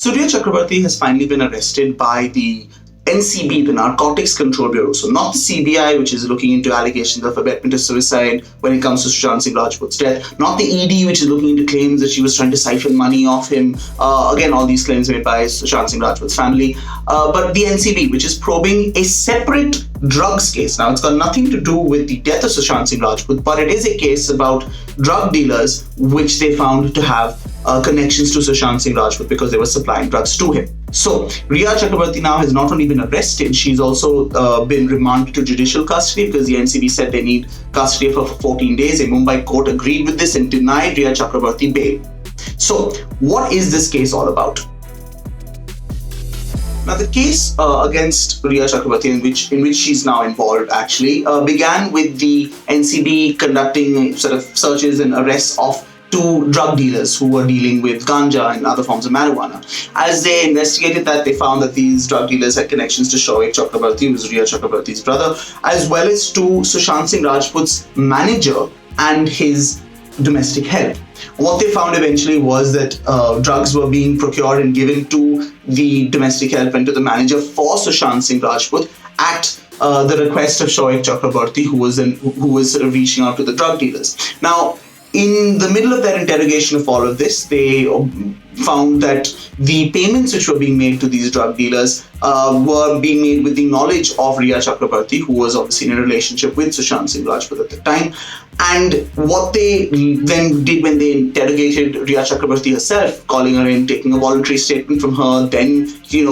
So Riya Chakrabarti has finally been arrested by the NCB, the Narcotics Control Bureau. So not the CBI, which is looking into allegations of abetment of suicide when it comes to Sushant Singh Rajput's death. Not the ED, which is looking into claims that she was trying to siphon money off him. Again, all these claims made by Sushant Singh Rajput's family. But the NCB, which is probing a separate drugs case. Now, it's got nothing to do with the death of Sushant Singh Rajput, but it is a case about drug dealers which they found to have connections to Sushant Singh Rajput because they were supplying drugs to him. So, Riya Chakrabarti now has not only been arrested, she's also been remanded to judicial custody because the NCB said they need custody for 14 days. A Mumbai court agreed with this and denied Riya Chakrabarti bail. So, what is this case all about? Now, the case against Riya Chakrabarti, in which she's now involved, actually began with the NCB conducting sort of searches and arrests of two drug dealers who were dealing with ganja and other forms of marijuana. As they investigated that, they found that these drug dealers had connections to Shoaib Chakrabarti, who was Riya Chakrabarti's brother, as well as to Sushant Singh Rajput's manager and his domestic help. What they found eventually was that drugs were being procured and given to the domestic help and to the manager for Sushant Singh Rajput at the request of Shoaib Chakrabarti, who was sort of reaching out to the drug dealers. Now, in the middle of their interrogation of all of this, they found that the payments which were being made to these drug dealers were being made with the knowledge of Riya Chakrabarti, who was obviously in a relationship with Sushant Singh Rajput at the time. And what they then did when they interrogated Riya Chakrabarti herself, calling her in, taking a voluntary statement from her, then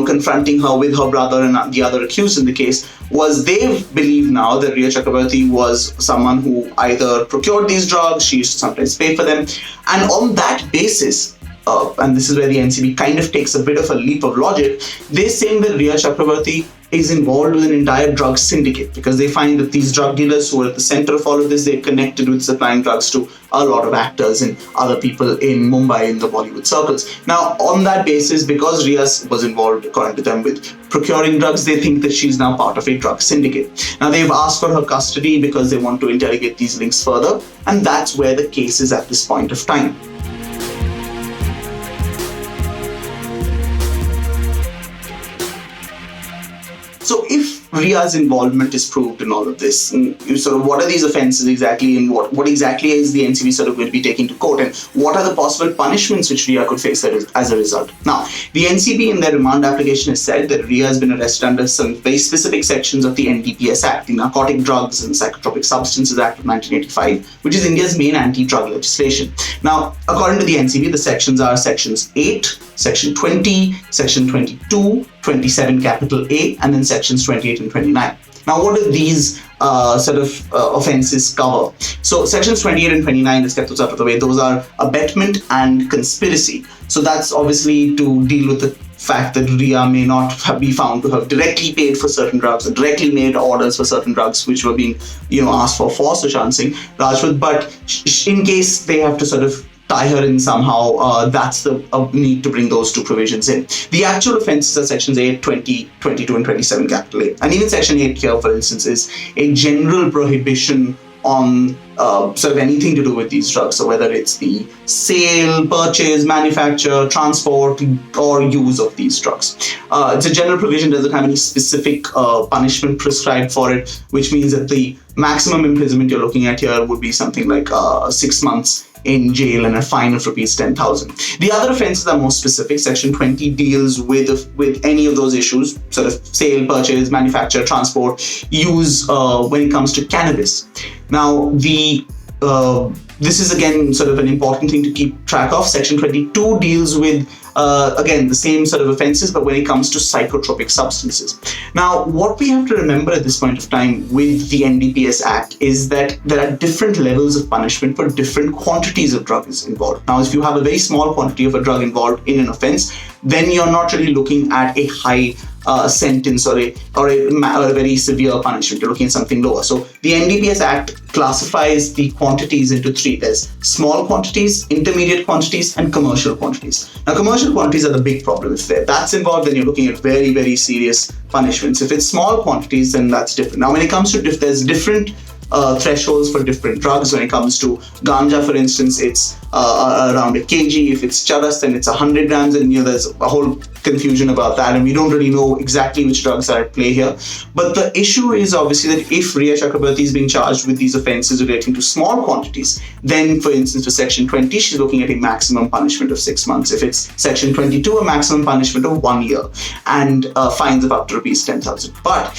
confronting her with her brother and the other accused in the case, was they believe now that Riya Chakrabarti was someone who either procured these drugs, she used to sometimes pay for them, and on that basis, and this is where the NCB kind of takes a bit of a leap of logic, they're saying that Riya Chakrabarti is involved with an entire drug syndicate because they find that these drug dealers who are at the center of all of this, they're connected with supplying drugs to a lot of actors and other people in Mumbai in the Bollywood circles. Now, on that basis, because Riya was involved, according to them, with procuring drugs, they think that she's now part of a drug syndicate. Now, they've asked for her custody because they want to interrogate these links further, and that's where the case is at this point of time. So if Riya's involvement is proved in all of this, sort of what are these offences exactly, and what exactly is the NCB sort of going to be taking to court, and what are the possible punishments which Riya could face as a result? Now, the NCB in their remand application has said that Riya has been arrested under some very specific sections of the NDPS Act, the Narcotic Drugs and Psychotropic Substances Act of 1985, which is India's main anti-drug legislation. Now, according to the NCB, the sections are Sections 8, Section 20, Section 22, 27 capital A, and then Sections 28 and 29. Now, what do these offences cover? So, Sections 28 and 29, let's get those out of the way. Those are abetment and conspiracy. So, that's obviously to deal with the fact that Riya may not be found to have directly paid for certain drugs or directly made orders for certain drugs which were being, asked for Sushant Singh Rajput. But in case they have to sort of tie her in somehow, that's the need to bring those two provisions in. The actual offences are Sections 8, 20, 22 and 27 capital A. And even Section 8 here, for instance, is a general prohibition on sort of anything to do with these drugs. So whether it's the sale, purchase, manufacture, transport, or use of these drugs. It's a general provision, doesn't have any specific punishment prescribed for it, which means that the maximum imprisonment you're looking at here would be something like 6 months in jail and a fine of rupees 10,000. The other offences are more specific. Section 20 deals with any of those issues, sort of sale, purchase, manufacture, transport, use when it comes to cannabis. Now, this is again sort of an important thing to keep track of. Section 22 deals with again the same sort of offences, but when it comes to psychotropic substances. Now, what we have to remember at this point of time with the NDPS Act is that there are different levels of punishment for different quantities of drugs involved. Now, if you have a very small quantity of a drug involved in an offence, then you're not really looking at a high sentence or a very severe punishment. You're looking at something lower. So the NDPS Act classifies the quantities into three. There's small quantities, intermediate quantities, and commercial quantities. Now, commercial quantities are the big problem. If that's involved, then you're looking at very, very serious punishments. If it's small quantities, then that's different. Now, when it comes to there's different thresholds for different drugs. When it comes to ganja, for instance, it's around a kg. If it's charas, then it's 100 grams, and there's a whole confusion about that, and we don't really know exactly which drugs are at play here. But the issue is obviously that if Riya Chakrabarti is being charged with these offences relating to small quantities, then, for instance, for Section 20, she's looking at a maximum punishment of 6 months. If it's Section 22, a maximum punishment of 1 year, and fines of up to rupees 10,000. But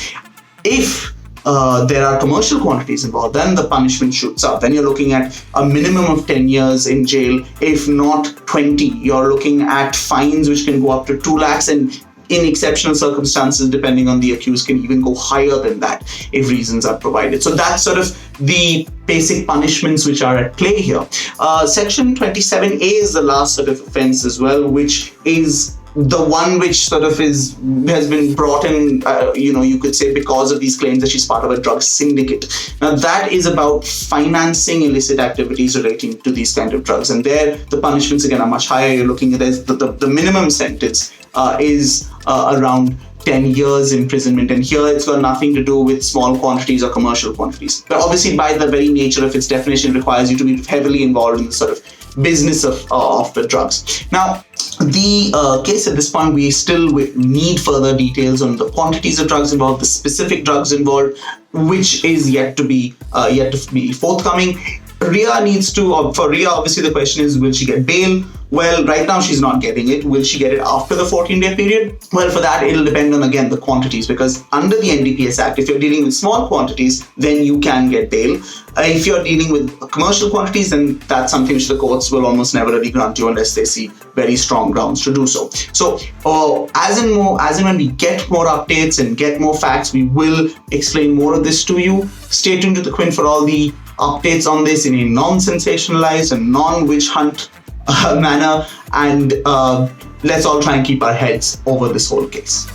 if there are commercial quantities involved, then the punishment shoots up. Then you're looking at a minimum of 10 years in jail, if not 20. You're looking at fines which can go up to 2 lakhs, and in exceptional circumstances, depending on the accused, can even go higher than that if reasons are provided. So that's sort of the basic punishments which are at play here. Section 27A is the last sort of offence as well, which is the one which sort of has been brought in, you could say, because of these claims that she's part of a drug syndicate. Now, that is about financing illicit activities relating to these kind of drugs. And there, the punishments, again, are much higher. You're looking at the minimum sentence is around 10 years imprisonment. And here, it's got nothing to do with small quantities or commercial quantities. But obviously, by the very nature of its definition, it requires you to be heavily involved in the sort of business of the drugs. Now, the case at this point, we still need further details on the quantities of drugs involved, the specific drugs involved, which is yet to be forthcoming. Riya needs to, for Riya, obviously the question is, will she get bail? Well, right now she's not getting it. Will she get it after the 14-day period? Well, for that, it'll depend on, again, the quantities, because under the NDPS Act, if you're dealing with small quantities, then you can get bail. If you're dealing with commercial quantities, then that's something which the courts will almost never really grant you unless they see very strong grounds to do so. So, as and when we get more updates and get more facts, we will explain more of this to you. Stay tuned to the Quint for all the updates on this in a non-sensationalized and non-witch hunt manner, and let's all try and keep our heads over this whole case.